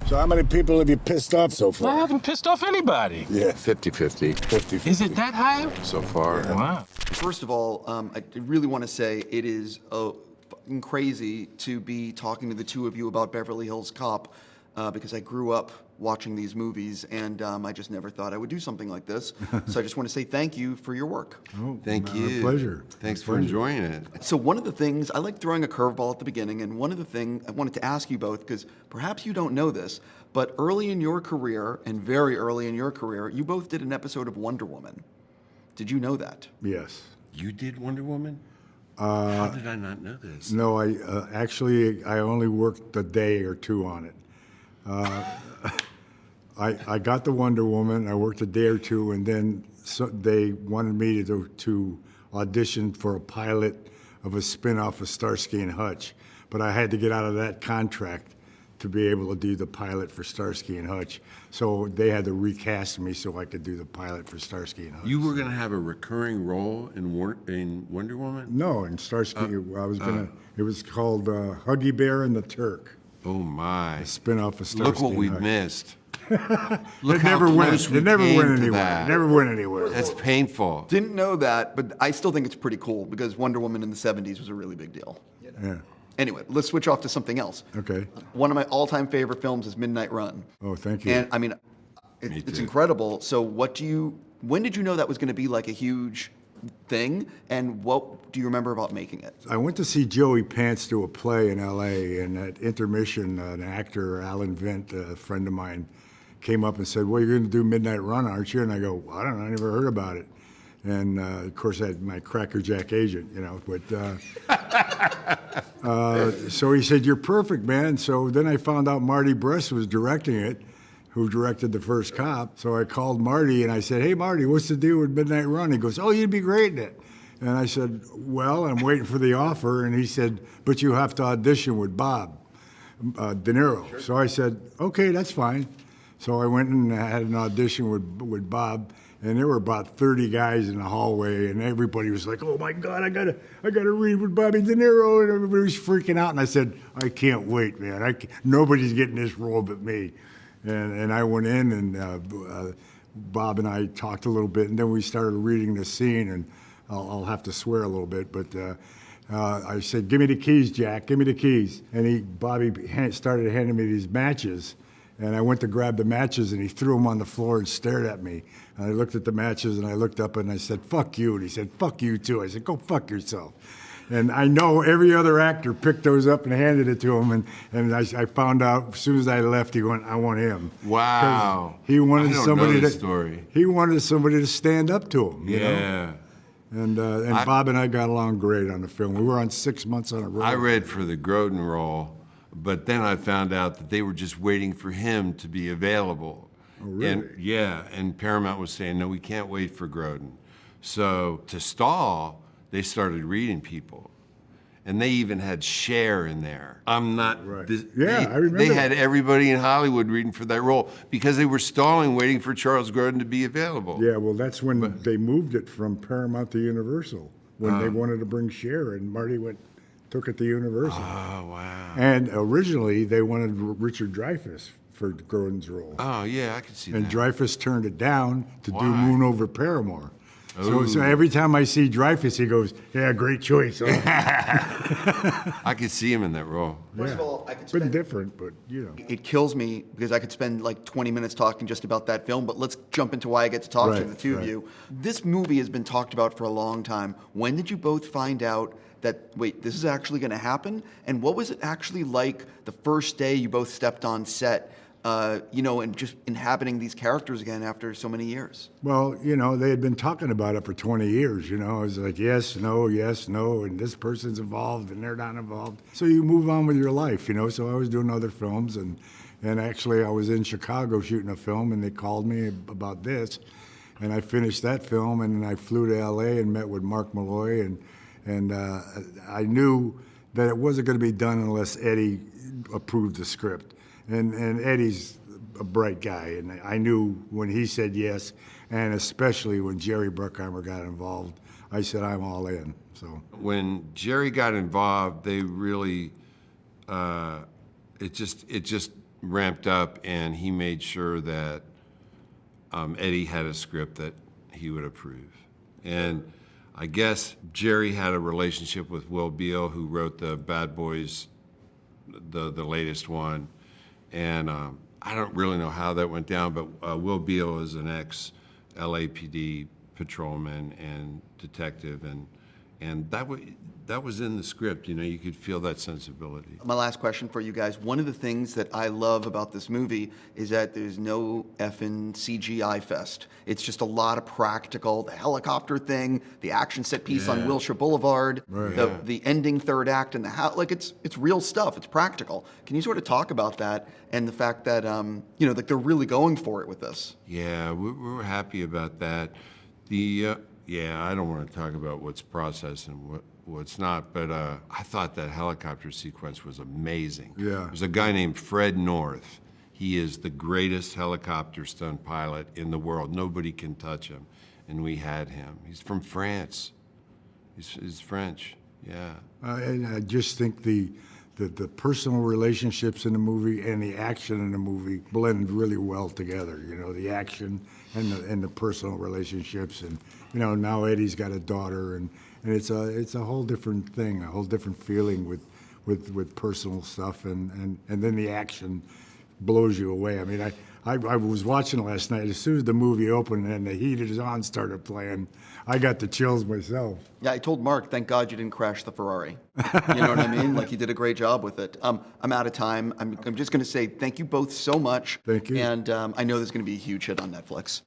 So how many people have you pissed off so I far? haven't pissed off anybody. Yeah, 50-50 50-50. Is it that high? so far. Wow. First of all, I really want to say it is fucking crazy to be talking to the two of you about Beverly Hills Cop because I grew up watching these movies and I just never thought I would do something like this. So I just want to say thank you for your work. Oh, Thank you. Pleasure. Thanks My for pleasure. enjoying it. So one of the things, I like throwing a curveball at the beginning, and one of the things I wanted to ask you both, because perhaps you don't know this, but early in your career, and very early in your career, you both did an episode of Wonder Woman. Did you know that? Yes. You did Wonder Woman? How did I not know this? No, I actually I only worked a day or two on it. I got the Wonder Woman. I worked a day or two, and then they wanted me to audition for a pilot of a spin-off of Starsky and Hutch, but I had to get out of that contract to be able to do the pilot for Starsky and Hutch. So they had to recast me so I could do the pilot for Starsky and Hutch. You were going to have a recurring role in Wonder Woman? No, in Starsky, I was gonna. It was called Huggy Bear and the Turk. Oh my! Spin-off of Starsky. Look what and we Hutch. missed. Look It how never went. close we It never came went to anywhere. that. It never went anywhere. That's painful. Didn't know that, but I still think it's pretty cool because Wonder Woman in the 70s was a really big deal. Yeah. Anyway, let's switch off to something else. Okay. One of my all-time favorite films is Midnight Run. Oh, thank you. And I mean, it's incredible. So when did you know that was going to be like a huge thing? And what do you remember about making it? I went to see Joey Pants do a play in L.A. and at intermission, an actor, Alan Vint, a friend of mine, came up and said, "Well, you're going to do Midnight Run, aren't you?" And I go, "I don't know. I never heard about it." And of course, I had my crackerjack agent, you know. But so he said, "You're perfect, man." So then I found out Marty Brest was directing it, who directed the first Cop. So I called Marty and I said, "Hey, Marty, what's the deal with Midnight Run?" He goes, "Oh, you'd be great in it." And I said, "Well, I'm waiting for the offer." And he said, "But you have to audition with Bob De Niro." Sure. So I said, "Okay, that's fine." So I went and had an audition with Bob, and there were about 30 guys in the hallway, and everybody was like, "Oh my God, I gotta read with Bobby De Niro," and everybody was freaking out. And I said, "I can't wait, man. Nobody's getting this role but me." And I went in, and Bob and I talked a little bit, and then we started reading the scene, and I'll have to swear a little bit, but I said, "Give me the keys, Jack. Give me the keys." And Bobby started handing me these matches. And I went to grab the matches, and he threw them on the floor and stared at me. And I looked at the matches, and I looked up, and I said, "Fuck you." And he said, "Fuck you, too." I said, "Go fuck yourself." And I know every other actor picked those up and handed it to him. And I found out as soon as I left, he went, "I want him." Wow. He wanted I don't somebody know this to. story. He wanted somebody to stand up to him. You know? Yeah. And Bob and I got along great on the film. We were on 6 months on a road. I read for the Grodin role, but then I found out that they were just waiting for him to be available. Oh, really? And Paramount was saying, "No, we can't wait for Grodin." So to stall, they started reading people. And they even had Cher in there. I'm not. Right. I remember They that. had everybody in Hollywood reading for that role because they were stalling, waiting for Charles Grodin to be available. Yeah, well, that's when they moved it from Paramount to Universal, when they wanted to bring Cher, and Marty took it to Universal. Oh, wow. And originally, they wanted Richard Dreyfuss for Grodin's role. Oh, yeah, I can see And that. Dreyfuss turned it down to do Why? Moon Over Paramore. So Ooh. every time I see Dreyfuss, he goes, "Yeah, great choice." Huh? I could see him in that role. First of all, I could Different, but you know. It kills me because I could spend like 20 minutes talking just about that film, but let's jump into why I get to talk to Right, the two of right. you. This movie has been talked about for a long time. When did you both find out that, wait, this is actually going to happen? And what was it actually like the first day you both stepped on set, and just inhabiting these characters again after so many years? Well, they had been talking about it for 20 years, It was like, yes, no, and this person's involved and they're not involved. So you move on with your life, So I was doing other films, and actually I was in Chicago shooting a film, and they called me about this, and I finished that film, and then I flew to L.A. and met with Mark Malloy, and I knew that it wasn't going to be done unless Eddie approved the script. And Eddie's a bright guy, and I knew when he said yes, and especially when Jerry Bruckheimer got involved, I said, I'm all in. So When Jerry got involved, they really, it just ramped up, and he made sure that Eddie had a script that he would approve. And I guess Jerry had a relationship with Will Beall, who wrote the Bad Boys, the latest one. And I don't really know how that went down, but Will Beall is an ex-LAPD patrolman and detective, and that was in the script. You know, you could feel that sensibility. My last question for you guys. One of the things that I love about this movie is that there's no effing CGI fest. It's just a lot of practical, the helicopter thing, the action set piece on Wilshire Boulevard, the ending third act in the house. Like, it's real stuff. It's practical. Can you sort of talk about that and the fact that, you know, like they're really going for it with this? Yeah, we're happy about that. I don't want to talk about what's processed and what's not, but I thought that helicopter sequence was amazing. Yeah. There's a guy named Fred North. He is the greatest helicopter stunt pilot in the world. Nobody can touch him, and we had him. He's from France. He's French, yeah. And I just think the personal relationships in the movie and the action in the movie blend really well together. You know, the action and the personal relationships, and you know, now Eddie's got a daughter, and it's a whole different thing, a whole different feeling with personal stuff, and then the action blows you away. I mean, I was watching last night. As soon as the movie opened and the Heat Is On started playing, I got the chills myself. Yeah, I told Mark, thank God you didn't crash the Ferrari. You know what I mean? Like, you did a great job with it. I'm out of time. I'm just going to say thank you both so much. Thank you. And I know there's going to be a huge hit on Netflix.